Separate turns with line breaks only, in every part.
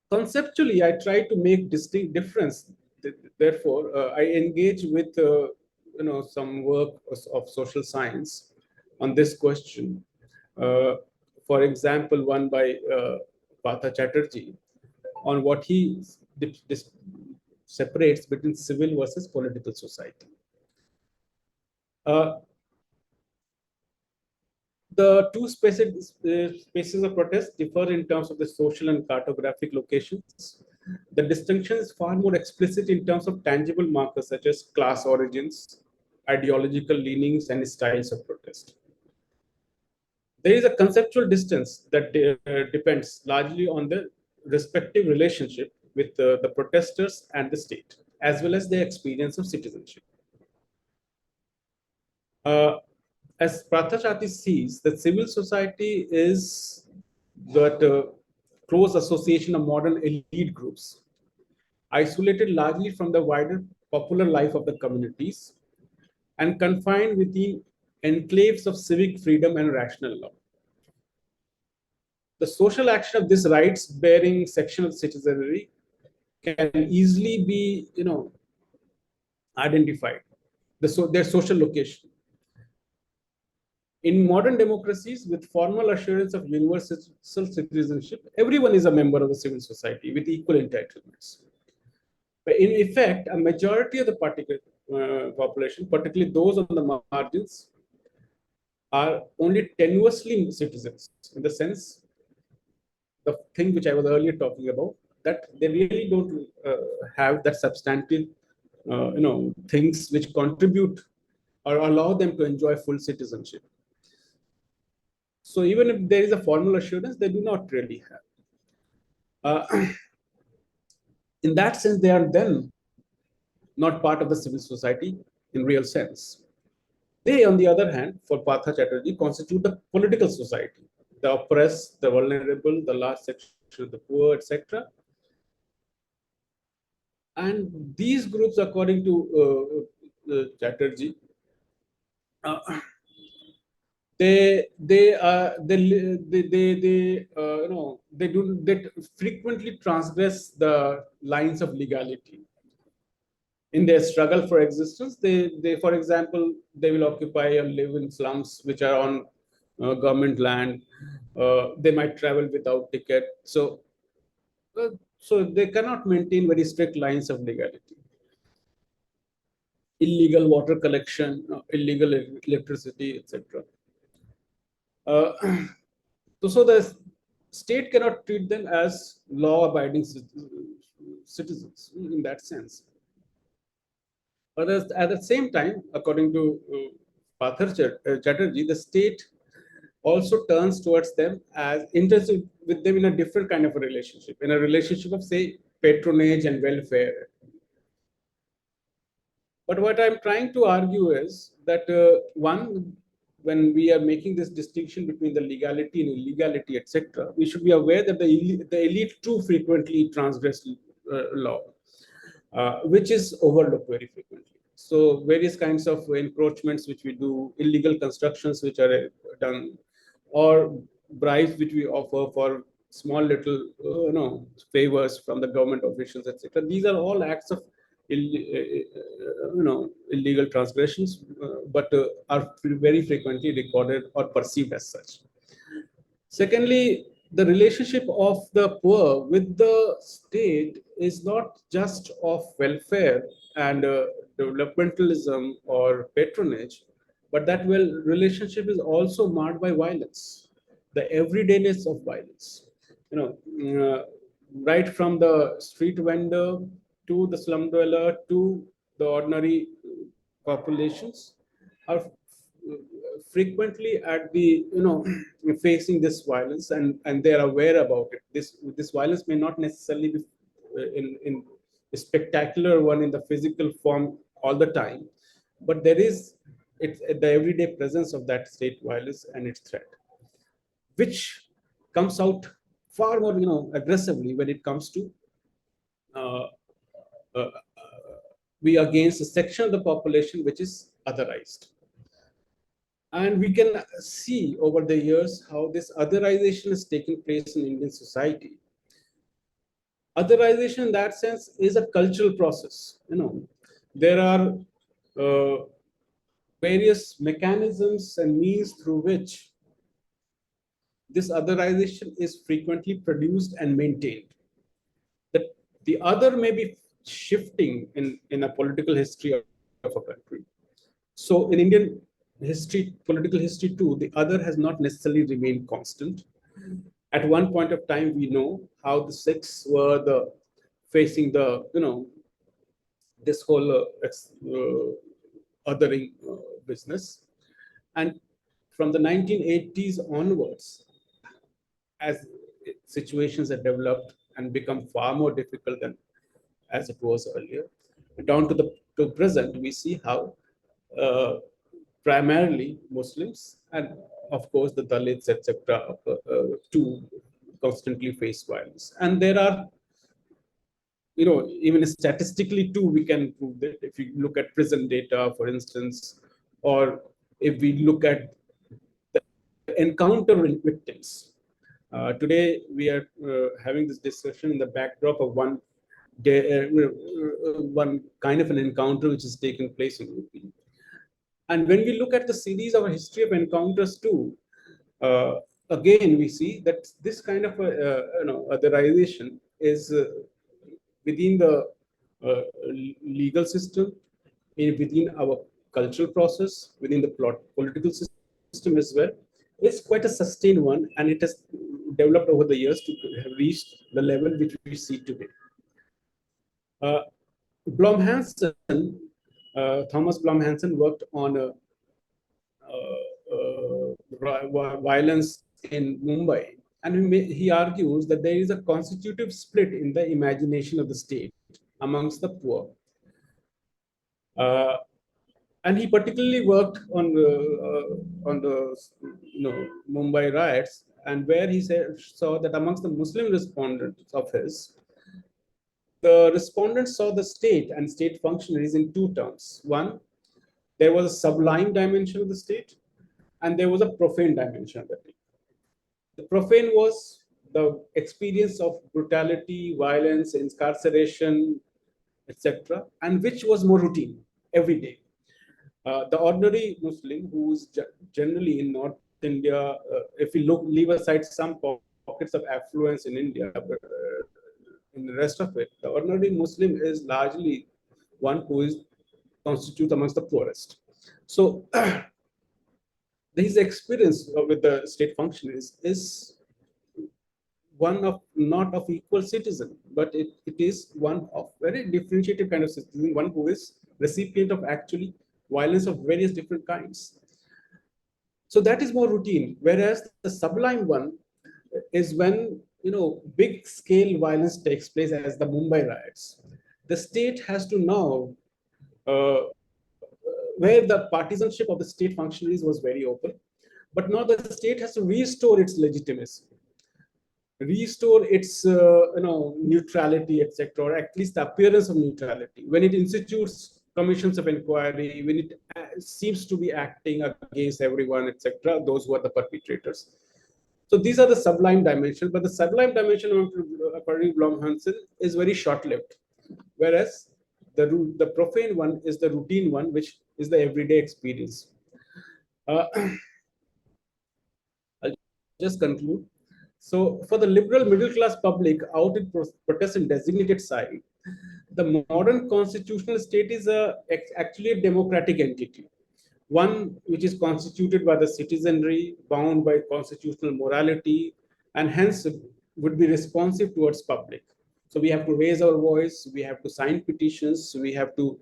Conceptually, I try to make distinct difference. Therefore, I engage with some work of social science on this question. Uh, for example, one by Partha Chatterjee on what he separates between civil versus political society. Uh, The two spaces of protest differ in terms of the social and cartographic locations. The distinction is far more explicit in terms of tangible markers such as class origins, ideological leanings, and styles of protest. There is a conceptual distance that depends largely on the respective relationship with the protesters and the state, as well as their experience of citizenship. Uh, as Prathachati sees, that civil society is that close association of modern elite groups, isolated largely from the wider popular life of the communities and confined within enclaves of civic freedom and rational law. The social action of this rights-bearing section of citizenry can easily be, identified. Their social location. In modern democracies, with formal assurance of universal citizenship, everyone is a member of a civil society with equal entitlements. But in effect, a majority of the particular population, particularly those on the margins, are only tenuously citizens, in the sense, the thing which I was earlier talking about, that they really don't have that substantive, things which contribute or allow them to enjoy full citizenship. So even if there is a formal assurance, they do not really have. In that sense, they are then not part of the civil society in real sense. They, on the other hand, for Partha Chatterjee, constitute the political society, the oppressed, the vulnerable, the large section of the poor, etc. And these groups, according to Chatterjee, uh, they frequently transgress the lines of legality in their struggle for existence. They for example, they will occupy and live in slums which are on government land. They might travel without ticket, uh, so they cannot maintain very strict lines of legality. Illegal water collection, illegal electricity, etc. uh, so the state cannot treat them as law-abiding citizens in that sense. But at the same time, according to Chatterjee, the state also turns towards them as interested with them in a different kind of a relationship, in a relationship of, say, patronage and welfare. But what I'm trying to argue is that one, when we are making this distinction between the legality and illegality, etc., we should be aware that the elite too frequently transgress law, which is overlooked very frequently. So various kinds of encroachments which we do, illegal constructions which are done, or bribes which we offer for small little favors from the government officials, etc. These are all acts of illegal transgressions, but are very frequently recorded or perceived as such. Secondly, the relationship of the poor with the state is not just of welfare and developmentalism or patronage, but that relationship is also marred by violence, the everydayness of violence. You know, right from the street vendor to the slum dweller to the ordinary populations are frequently at the facing this violence, and they are aware about it. This violence may not necessarily be in a spectacular one in the physical form all the time, but there is the everyday presence of that state violence and its threat, which comes out far more aggressively when it comes to uh, uh, be against a section of the population which is otherized. And we can see over the years how this otherization has taken place in Indian society. Otherization in that sense is a cultural process. There are uh, various mechanisms and means through which this otherization is frequently produced and maintained. That the other may be shifting in a political history of a country. So in Indian history, political history too, the other has not necessarily remained constant. At one point of time, we know how the Sikhs were the facing the this whole othering business, and from the 1980s onwards, as situations have developed and become far more difficult than as it was earlier, down to the to present, we see how uh, primarily Muslims and of course the Dalits, etc., to constantly face violence. And there are, even statistically too, we can prove that if you look at prison data, for instance, or if we look at the encounter victims. Today, we are having this discussion in the backdrop of one kind of an encounter which has taken place in UP. And when we look at the series of a history of encounters too, uh, again we see that this kind of otherization is within the legal system, within our cultural process, within the political system as well. It's quite a sustained one, and it has developed over the years to have reached the level which we see today. Uh, Thomas Blom Hansen worked on violence in Mumbai, and he argues that there is a constitutive split in the imagination of the state amongst the poor. Uh, and he particularly worked on the Mumbai riots, and where he saw that amongst the Muslim respondents of his, the respondents saw the state and state functionaries in two terms. One, there was a sublime dimension of the state, and there was a profane dimension of the state. The profane was the experience of brutality, violence, incarceration, etc., and which was more routine every day. The ordinary Muslim, who's generally in North India, if we leave aside some pockets of affluence in India, but in the rest of it, the ordinary Muslim is largely one who is constitute amongst the poorest. So his experience with the state functionaries is one of not of equal citizen, but it is one of very differentiated kind of citizen, one who is recipient of actually violence of various different kinds. So that is more routine, whereas the sublime one is when big scale violence takes place, as the Mumbai riots. The state has to now, where the partisanship of the state functionaries was very open, but now the state has to restore its legitimacy, restore its neutrality, etc., or at least the appearance of neutrality. When it institutes commissions of inquiry, when it seems to be acting against everyone, etc., those who are the perpetrators. So these are the sublime dimension, but the sublime dimension, according to Blom Hansen, is very short-lived, whereas the profane one is the routine one, which is the everyday experience. I'll just conclude. So for the liberal middle class public out in protest and designated side, the modern constitutional state is actually a democratic entity, one which is constituted by the citizenry, bound by constitutional morality, and hence would be responsive towards public. So we have to raise our voice, we have to sign petitions, we have to,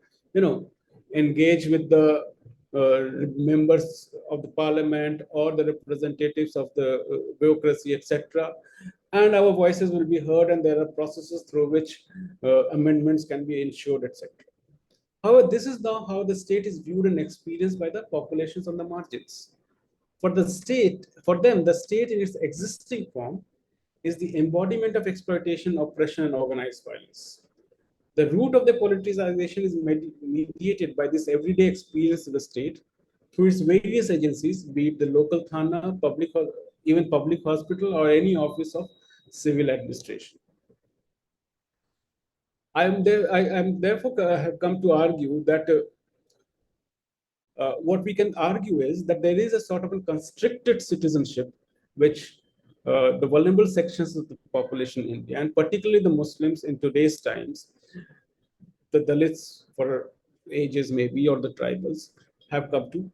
engage with the members of the parliament or the representatives of the bureaucracy, etc. And our voices will be heard, and there are processes through which amendments can be ensured, etc. However, this is now how the state is viewed and experienced by the populations on the margins. For them, the state in its existing form is the embodiment of exploitation, oppression, and organized violence. The root of the politicization is mediated by this everyday experience of the state through its various agencies, be it the local thana, even public hospital, or any office of civil administration. I'm therefore have come to argue that what we can argue is that there is a sort of a constricted citizenship, which the vulnerable sections of the population in India, and particularly the Muslims in today's times, the Dalits for ages maybe, or the tribals, have come to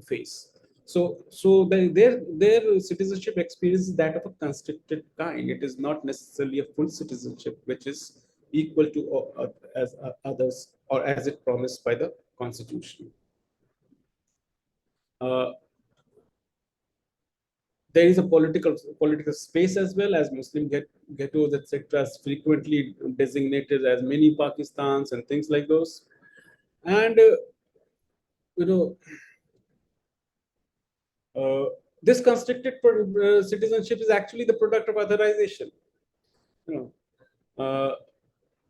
face. Their citizenship experience is that of a constricted kind. It is not necessarily a full citizenship, which is equal to as others, or as it promised by the constitution. Uh, there is a political space as well, as Muslim ghettos, etc., as frequently designated as mini Pakistans and things like those. And you know, uh, this constricted citizenship is actually the product of authorization. You know,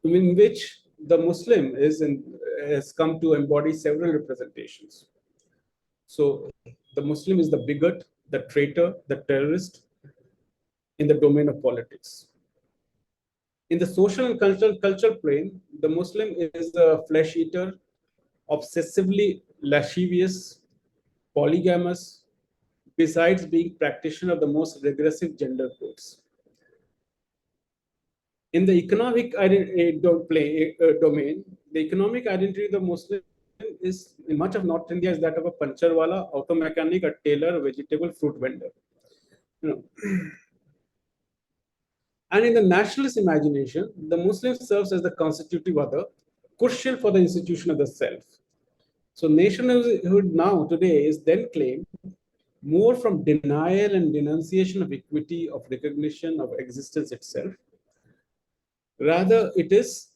in which the Muslim has come to embody several representations. So the Muslim is the bigot, the traitor, the terrorist in the domain of politics. In the social and cultural plane, the Muslim is a flesh eater, obsessively lascivious, polygamous, besides being practitioner of the most regressive gender codes. In the economic domain, the economic identity of the Muslim is, in much of North India, is that of a pancharwala, auto mechanic, a tailor, a vegetable, fruit vendor. You know. And in the nationalist imagination, the Muslim serves as the constitutive other, crucial for the institution of the self. So nationhood now today is then claimed more from denial and denunciation of equity, of recognition of existence itself. Rather, it is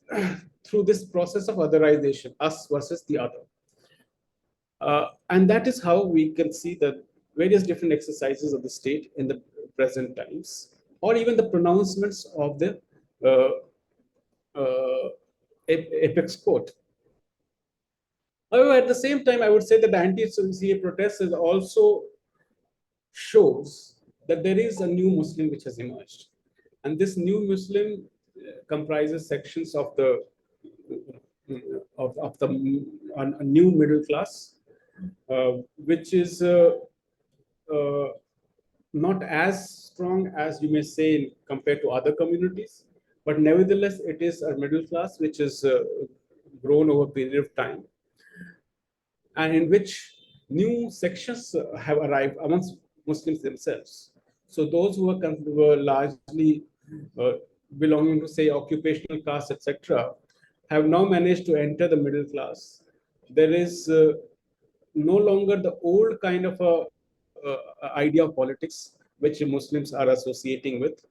through this process of otherization, us versus the other. And that is how we can see the various different exercises of the state in the present times, or even the pronouncements of the apex court. However, at the same time, I would say that the anti-CA protest is also shows that there is a new Muslim which has emerged. And this new Muslim comprises sections of the a new middle class, which is not as strong as you may say compared to other communities, but nevertheless it is a middle class which is grown over a period of time, and in which new sections have arrived amongst Muslims themselves. So those who were largely uh, belonging to, say, occupational caste, etc., have now managed to enter the middle class. There is no longer the old kind of idea of politics which Muslims are associating with.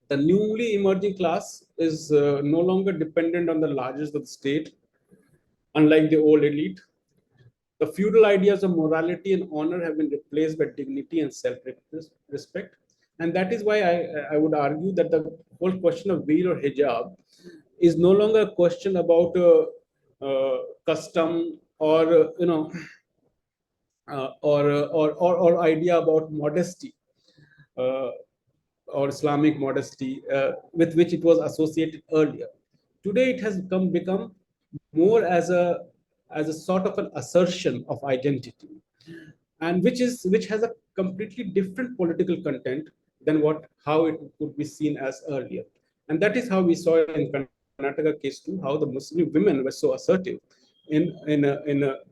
The newly emerging class is no longer dependent on the largest of the state, unlike the old elite. The feudal ideas of morality and honor have been replaced by dignity and self-respect. And that is why I would argue that the whole question of veil or hijab is no longer a question about custom, or or idea about modesty, uh, or Islamic modesty, with which it was associated earlier. Today, it has become more as a sort of an assertion of identity, and which has a completely different political content than how it could be seen as earlier. And that is how we saw in Karnataka case too, how the Muslim women were so assertive in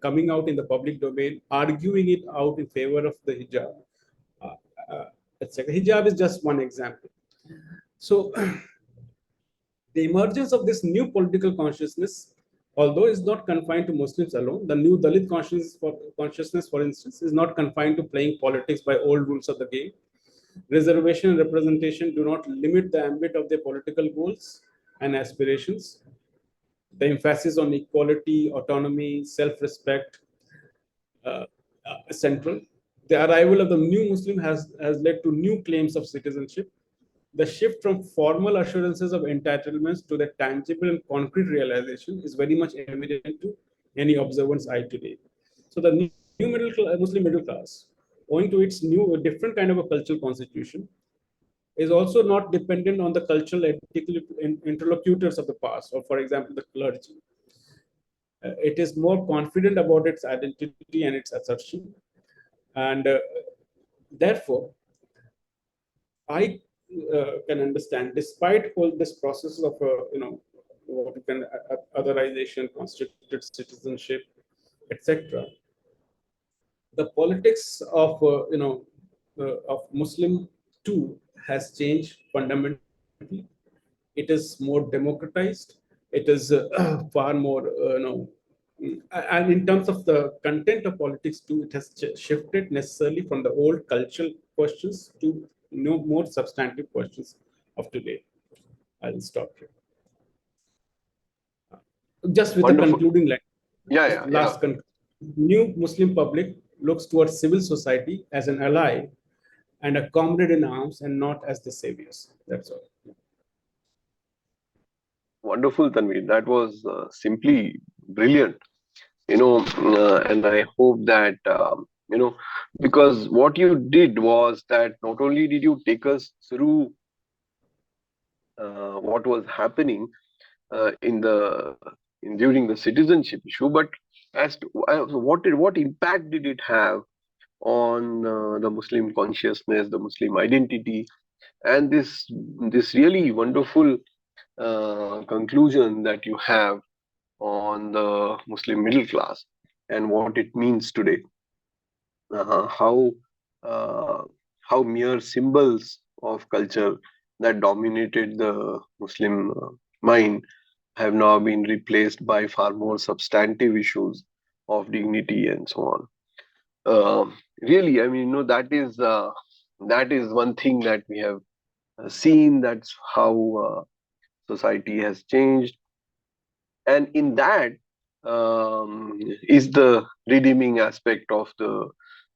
coming out in the public domain, arguing it out in favor of the hijab, uh, etc. Hijab is just one example. So the emergence of this new political consciousness, although is not confined to Muslims alone, the new Dalit consciousness, for instance, is not confined to playing politics by old rules of the game. Reservation and representation do not limit the ambit of their political goals and aspirations. The emphasis on equality, autonomy, self-respect, central. The arrival of the new Muslim has led to new claims of citizenship. The shift from formal assurances of entitlements to the tangible and concrete realization is very much evident to any observer's eye today. So the Muslim middle class, owing to its new different kind of a cultural constitution, is also not dependent on the cultural interlocutors of the past, or for example, the clergy. It is more confident about its identity and its assertion. And therefore, I can understand, despite all this process of, what you can otherization, constituted citizenship, etc., the politics of, of Muslim too has changed fundamentally. It is more democratized. It is far more, and in terms of the content of politics too, it has shifted necessarily from the old cultural questions to more substantive questions of today. I'll stop here. Just with a
Wonderful.
concluding line.
Yeah.
New Muslim public looks towards civil society as an ally and a comrade in arms, and not as the saviors. That's all.
Wonderful, Tanveer. That was simply brilliant. And I hope that, because what you did was that not only did you take us through what was happening during the citizenship issue, but as to what impact did it have on the Muslim consciousness, the Muslim identity, and this really wonderful conclusion that you have on the Muslim middle class and what it means today. uh, how uh, how mere symbols of culture that dominated the Muslim mind have now been replaced by far more substantive issues of dignity and so on. Really, I mean, that is one thing that we have seen. That's how society has changed, and in that is the redeeming aspect of the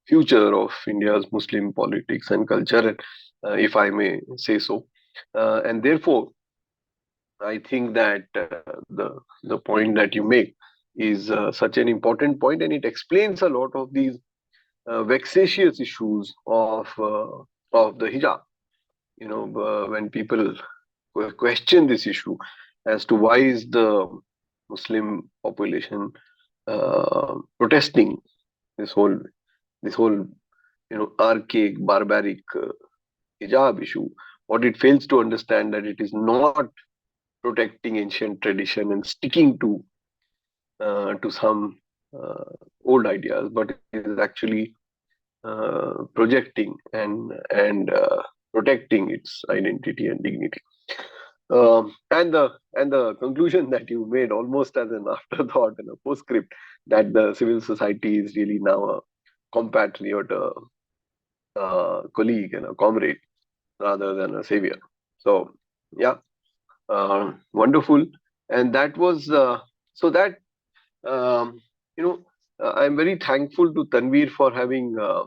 future of India's Muslim politics and culture, if I may say so. And therefore, I think that the point that you make is such an important point, and it explains a lot of these vexatious issues of the hijab. When people question this issue as to why is the Muslim population protesting this whole archaic, barbaric hijab issue. What it fails to understand that it is not protecting ancient tradition and sticking to some uh, old ideas, but it is actually projecting and protecting its identity and dignity. And the conclusion that you made almost as an afterthought and a postscript, that the civil society is really now a compatriot, a colleague, and a comrade rather than a savior. So yeah, wonderful. And that was so that um, you know I'm very thankful to Tanveer for having uh,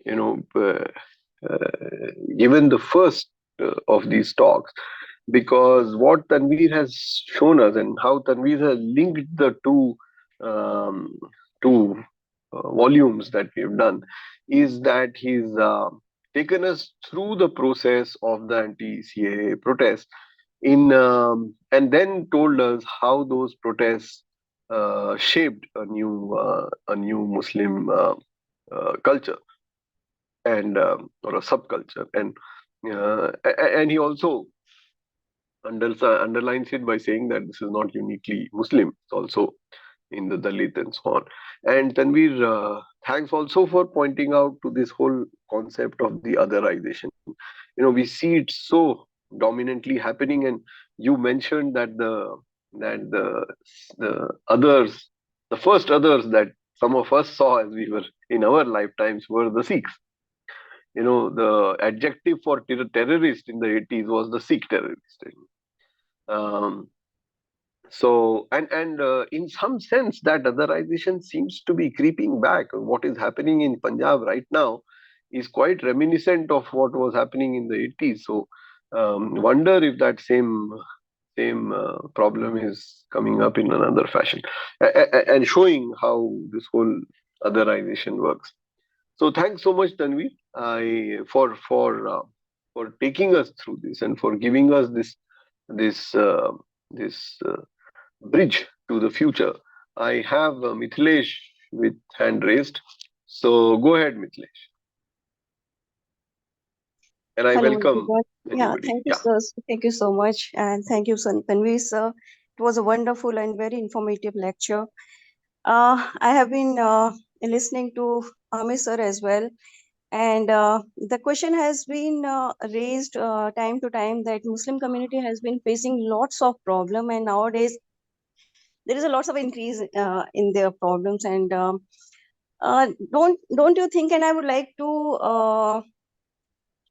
you know uh, given the first of these talks, because what Tanveer has shown us and how Tanveer has linked the um, two volumes that we have done is that he's taken us through the process of the anti-CAA protests and then told us how those protests shaped a new Muslim culture and or a subculture, and he also underlines it by saying that this is not uniquely Muslim; it's also in the Dalit and so on. And Tanveer, thanks also for pointing out to this whole concept of the otherization. We see it so dominantly happening, and you mentioned that the others, the first others that some of us saw as we were in our lifetimes were the Sikhs. The adjective for terrorist in the 80s was the Sikh terrorist. Um, and in some sense, that otherization seems to be creeping back. What is happening in Punjab right now is quite reminiscent of what was happening in the 80s. So, wonder if that same problem is coming up in another fashion, and showing how this whole otherization works. So thanks so much, Tanvi, for taking us through this and for giving us this this bridge to the future. I have Mithilesh with hand raised. So go ahead, Mithilesh, and I
Hello,
welcome
everyone. Yeah,
anybody.
thank you,
Yeah,
sir. Thank you so much. And thank you, Tanveer, sir. It was a wonderful and very informative lecture. I have been listening to Amir, sir, as well. And the question has been raised time to time that Muslim community has been facing lots of problem, and nowadays there is a lots of increase in their problems. And don't you think? And I would like to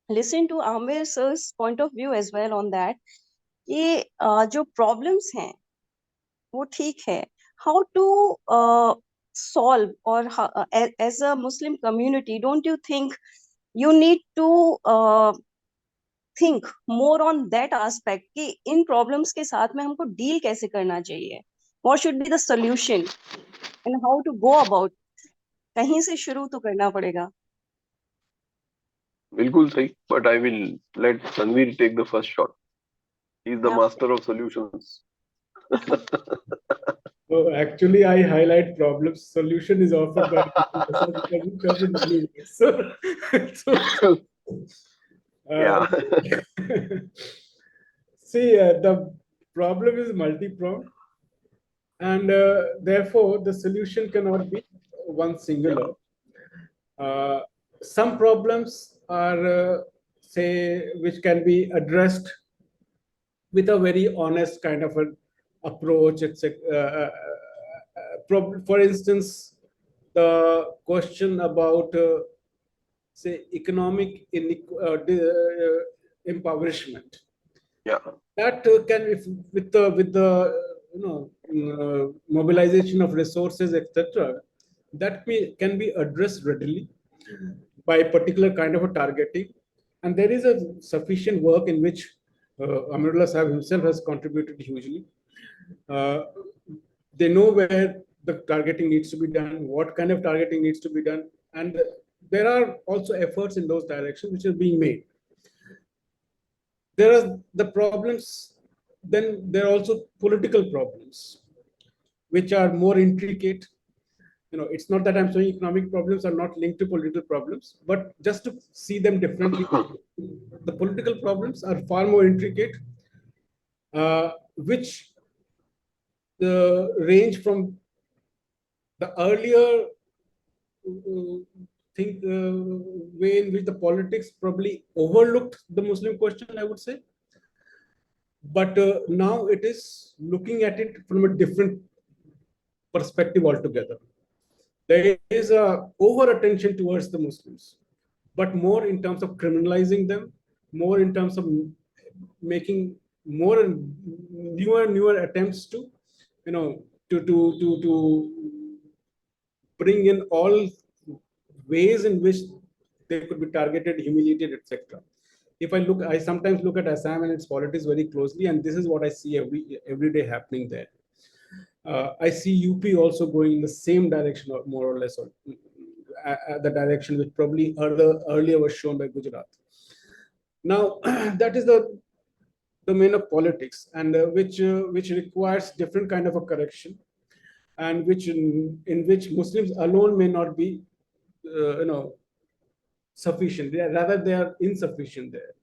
listen to Amir sir's point of view as well on that. ये जो problems हैं वो ठीक है, how to solve, or as a Muslim community, don't you think you need to think more on that aspect कि इन problems के साथ में हमको deal कैसे करना चाहिए, what should be the solution and how to go about, कहीं से शुरू तो करना पड़ेगा.
bilkul sahi. But I will let Tanvir take the first shot. He is the
Yeah.
master of solutions.
So actually, I highlight problems. Solution is offered by because it doesn't really work. So,
Yeah.
see, the problem is multi-pronged, and therefore the solution cannot be one singular. Some problems are, say, which can be addressed with a very honest kind of an approach, etc. For instance, the question about, say, economic impoverishment.
Yeah.
That can, if with the mobilization of resources, etc., that can be addressed readily by a particular kind of a targeting. And there is a sufficient work in which Amirullah Sahib himself has contributed hugely. Uh, they know where the targeting needs to be done, what kind of targeting needs to be done, and there are also efforts in those directions which are being made. There are the problems, then there are also political problems, which are more intricate. It's not that I'm saying economic problems are not linked to political problems, but just to see them differently, the political problems are far more intricate, which range from the earlier way in which the politics probably overlooked the Muslim question, I would say. But now it is looking at it from a different perspective altogether. There is a over attention towards the Muslims, but more in terms of criminalizing them, more in terms of making more and newer attempts to, to bring in all ways in which they could be targeted, humiliated, etc. I sometimes look at Assam and its politics very closely, and this is what I see every day happening there. I see UP also going in the same direction, or more or less, or the direction which probably earlier was shown by Gujarat. Now, that is the domain of politics, and which requires different kind of a correction, and which in which Muslims alone may not be, sufficient. Rather, they are insufficient there.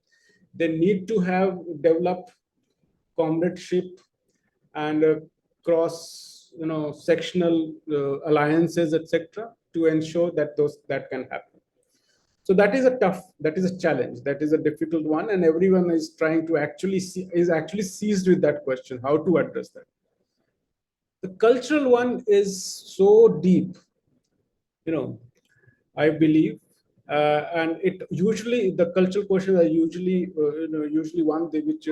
They need to have developed comradeship and cross, sectional alliances, etc., to ensure that that can happen. So that is a challenge, that is a difficult one, and everyone is trying to is actually seized with that question, how to address that. The cultural one is so deep, I believe, and it usually, the cultural questions are usually one which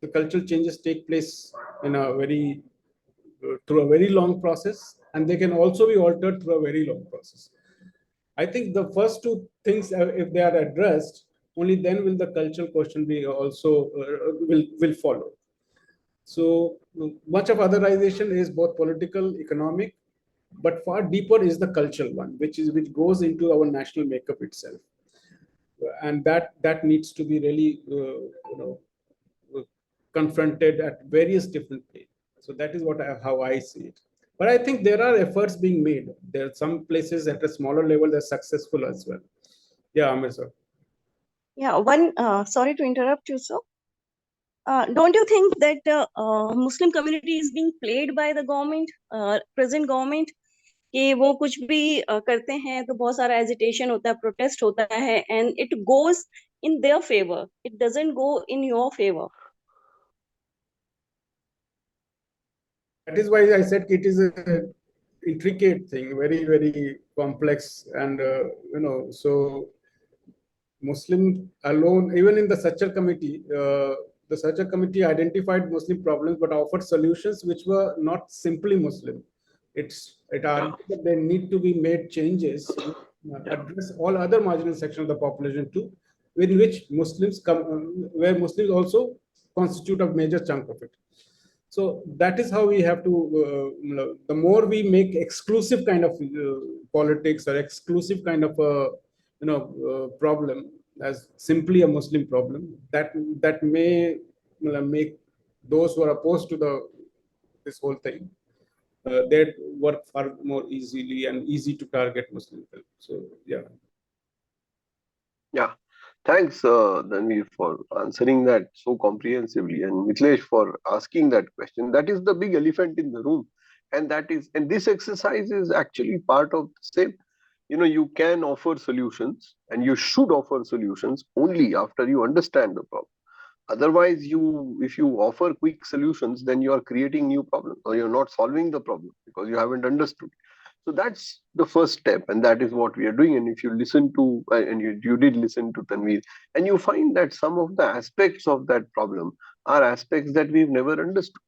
the cultural changes take place in a very through a very long process, and they can also be altered through a very long process. I think the first two things, if they are addressed, only then will the cultural question be also will follow. So much of otherization is both political, economic, but far deeper is the cultural one, which goes into our national makeup itself, and that needs to be really confronted at various different places. So that is how I see it. But I think there are efforts being made. There are some places at a smaller level that are successful as well. Yeah, Amir sir.
Yeah, sorry to interrupt you, sir. Don't you think that Muslim community is being played by the government, present government, कि वो कुछ भी करते हैं तो बहुत सारा agitation होता है, प्रोटेस्ट होता है, and it goes in their favor. It doesn't go in your favor.
That is why I said it is a intricate thing, very, very complex. And, so Muslim alone, even in the Sachar committee identified Muslim problems, but offered solutions which were not simply Muslim. It argued that there need to be made changes, address all other marginal sections of the population too, in which Muslims come, where Muslims also constitute a major chunk of it. So that is how we have to, the more we make exclusive kind of politics or exclusive kind of problem as simply a Muslim problem, that may make those who are opposed to this whole thing, they work far more easily and easy to target Muslim people. So yeah.
Yeah. Thanks, Tanweer, for answering that so comprehensively, and Mithilesh for asking that question. That is the big elephant in the room, and this exercise is actually part of the same. You can offer solutions, and you should offer solutions only after you understand the problem. Otherwise, if you offer quick solutions, then you are creating new problems, or you're not solving the problem because you haven't understood. So that's the first step, and that is what we are doing. And if you listen to, and you did listen to Tanweer, and you find that some of the aspects of that problem are aspects that we've never understood.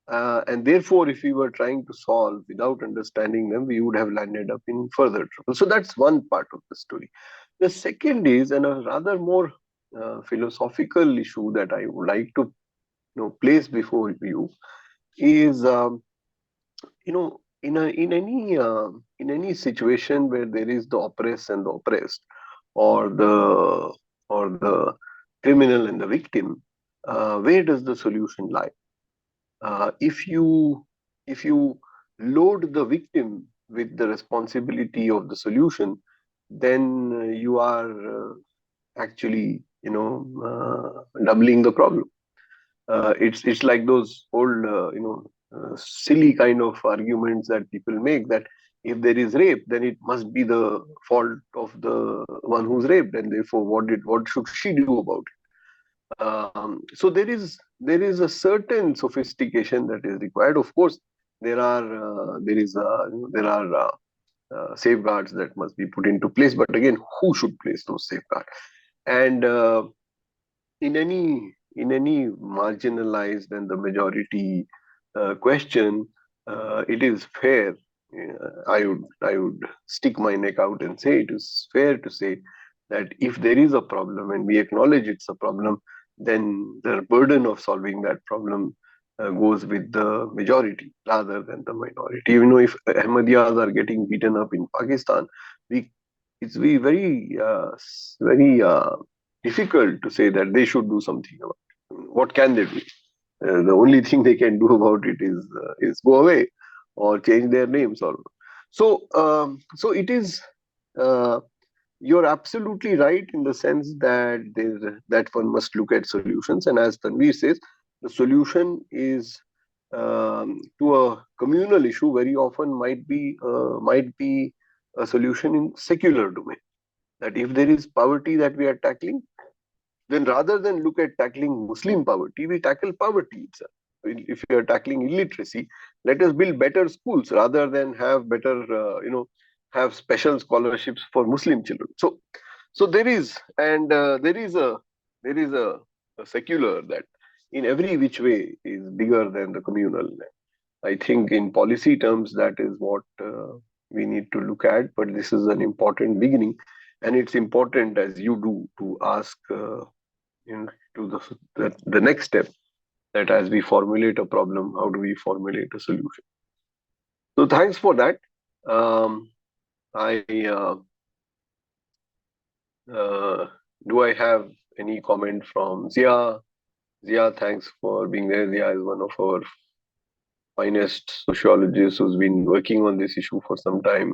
And therefore, if we were trying to solve without understanding them, we would have landed up in further trouble. So that's one part of the story. The second is, and a rather more philosophical issue that I would like to place before you is, in any situation where there is the oppressed and the oppressed, or the criminal and the victim, where does the solution lie? If you load the victim with the responsibility of the solution, then you are actually doubling the problem. It's like those old silly kind of arguments that people make, that if there is rape, then it must be the fault of the one who's raped, and therefore what should she do about it? So there is a certain sophistication that is required. Of course, there are safeguards that must be put into place. But again, who should place those safeguards? And in any marginalized and the majority question, it is fair. I would stick my neck out and say it is fair to say that if there is a problem and we acknowledge it's a problem, then the burden of solving that problem goes with the majority rather than the minority. If Ahmadiyyas are getting beaten up in Pakistan, it's very difficult to say that they should do something about it. What can they do? The only thing they can do about it is go away or change their names. So it is. You're absolutely right in the sense that one must look at solutions, and as Tanveer says, the solution is to a communal issue very often might be a solution in secular domain. That if there is poverty that we are tackling, then rather than look at tackling Muslim poverty, we tackle poverty itself. If we are tackling illiteracy, let us build better schools rather than have have special scholarships for Muslim children. So there is a secular that in every which way is bigger than the communal. I think in policy terms that is what we need to look at. But this is an important beginning, and it's important, as you do, to ask to the next step, that as we formulate a problem, how do we formulate a solution? So thanks for that. Do I have any comment from Zia? Zia, thanks for being there. Zia is one of our finest sociologists who's been working on this issue for some time.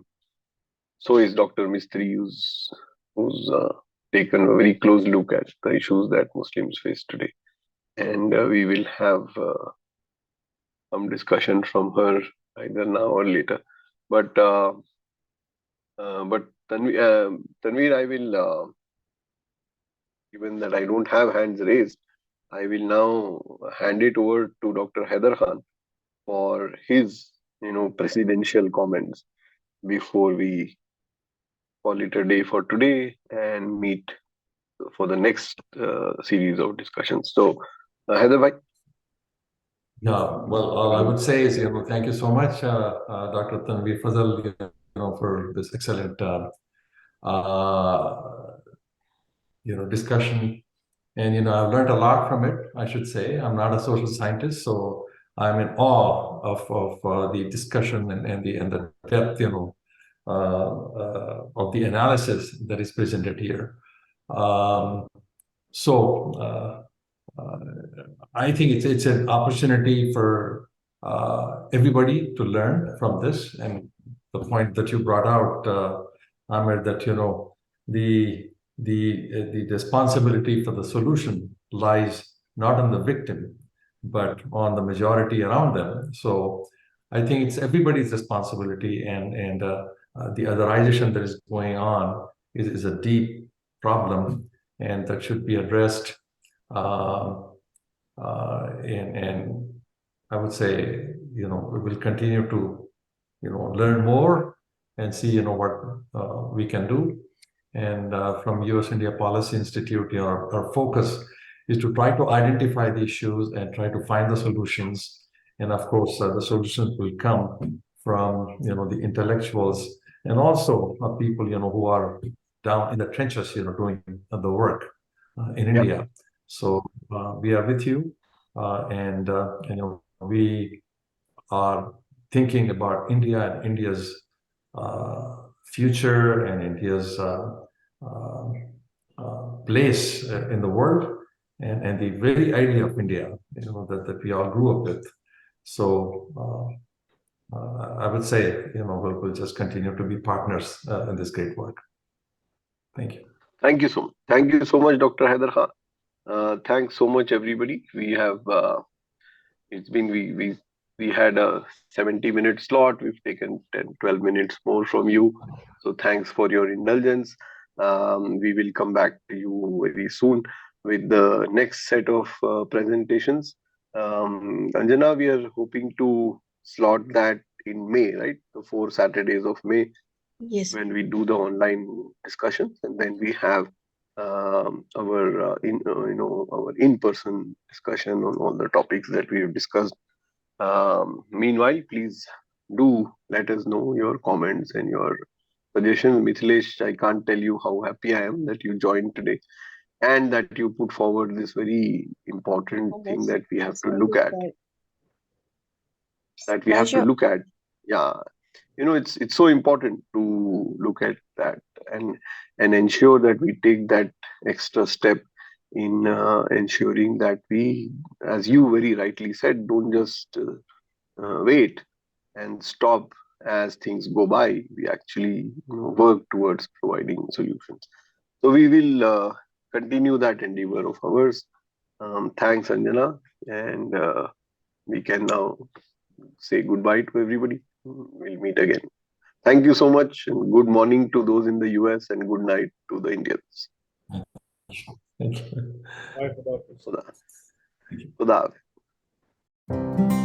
So is Dr. Mistry, who's taken a very close look at the issues that Muslims face today. And we will have some discussion from her either now or later. But Tanweer, I will, given that I don't have hands raised, I will now hand it over to Dr. Haider Khan for his, presidential comments before we call it a day for today and meet for the next series of discussions. So, Haider bhai.
Yeah, well, all I would say is, thank you so much, Dr. Tanweer Fazal, for this excellent, discussion. And, I've learned a lot from it, I should say. I'm not a social scientist, so I'm in awe of the discussion and the depth, of the analysis that is presented here. I think it's an opportunity for everybody to learn from this. And the point that you brought out, Amir, that the responsibility for the solution lies not on the victim, but on the majority around them. So I think it's everybody's responsibility, and the otherization that is going on is a deep problem, and that should be addressed. And I would say, we will continue to, learn more and see, what we can do. And from US India Policy Institute, our focus is to try to identify the issues and try to find the solutions. And of course, the solutions will come from, the intellectuals and also people, who are down in the trenches, doing the work in India. So we are with you, and we are thinking about India and India's future and India's place in the world, and the very idea of India, that we all grew up with. So I would say, we'll just continue to be partners in this great work. Thank you.
Thank you so much. Thank you so much, Dr. Haider Khan. Thanks so much, everybody. We have we had a 70-minute slot. We've taken 10-12 minutes more from you. So thanks for your indulgence. We will come back to you very soon with the next set of presentations. Anjana, we are hoping to slot that in May, right? The 4 Saturdays of May.
Yes.
When we do the online discussions, and then we have our in-person discussion on all the topics that we have discussed. Meanwhile, please do let us know your comments and your suggestions. Mithilesh, I can't tell you how happy I am that you joined today and that you put forward this very important thing that we have to look at. Yeah. It's so important to look at that and ensure that we take that extra step in ensuring that we, as you very rightly said, don't just wait and stop as things go by. We actually work towards providing solutions. So we will continue that endeavor of ours. Thanks, Anjana, and we can now say goodbye to everybody. We'll meet again. Thank you so much, and good morning to those in the US, and good night to the Indians.
Thank you.
Bye, Dr.
Khuda Hafiz.